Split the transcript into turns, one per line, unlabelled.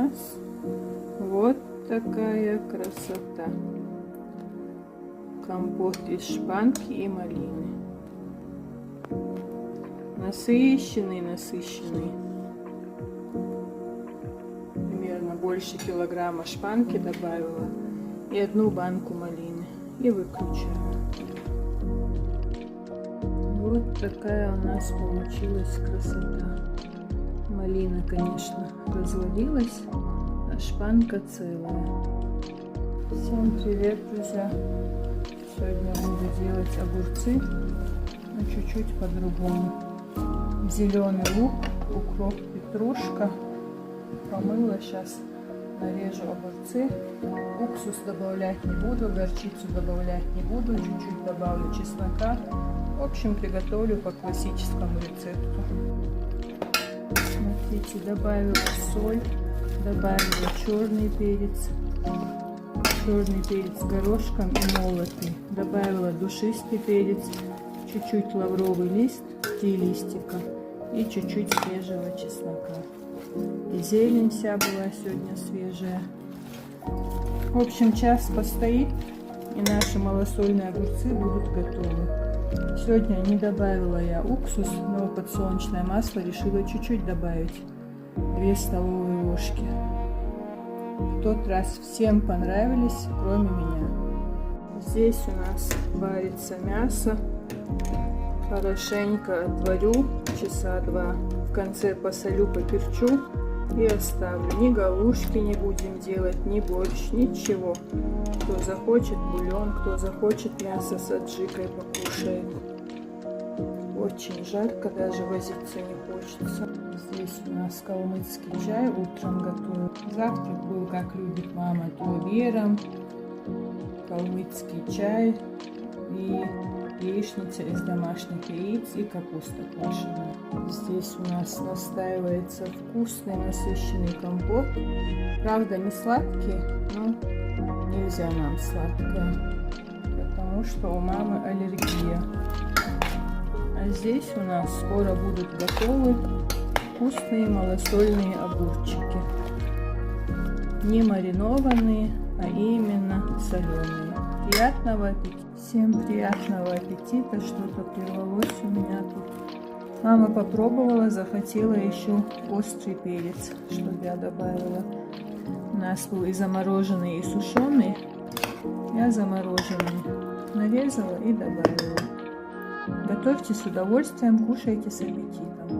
нас вот такая красота. Компот из шпанки и малины. Насыщенный. Примерно больше килограмма шпанки добавила и 1 банку малины. И выключаю. Вот такая у нас получилась красота. Малина, конечно, развалилась, а шпанка целая. Всем привет, друзья! Сегодня буду делать огурцы, но чуть-чуть по-другому. Зеленый лук, укроп, петрушка. Помыла, сейчас нарежу огурцы. Уксус добавлять не буду, горчицу добавлять не буду, чуть-чуть добавлю чеснока. В общем, приготовлю по классическому рецепту. Смотрите, добавила соль, добавила черный перец горошком и молотый, добавила душистый перец, чуть-чуть лавровый лист, 3 листика и чуть-чуть свежего чеснока. И зелень вся была сегодня свежая. В общем, час постоит, и наши малосольные огурцы будут готовы. Сегодня не добавила я уксус, но подсолнечное масло решила чуть-чуть добавить, 2 столовые ложки. В тот раз всем понравились, кроме меня. Здесь у нас варится мясо. Хорошенько отварю часа 2. В конце посолю, поперчу и оставлю. Ни галушки не будем делать, ни борщ, ничего. Кто захочет бульон, кто захочет мясо с аджикой, покушает. Очень жарко, даже возиться не хочется. Здесь у нас калмыцкий чай, утром готовил. Завтрак был, как любит мама, то вером, калмыцкий чай и яичница из домашних яиц и капуста квашеная. Здесь у нас настаивается вкусный насыщенный компот. Правда, не сладкий, но нельзя нам сладкое, потому что у мамы аллергия. А здесь у нас скоро будут готовы вкусные малосольные огурчики. Не маринованные, а именно соленые. Приятного аппетита! Всем приятного аппетита! Что-то прервалось у меня тут. Мама попробовала, захотела еще острый перец, чтобы я добавила. У нас был и замороженный, и сушеный. Я замороженный нарезала и добавила. Готовьте с удовольствием, кушайте с аппетитом.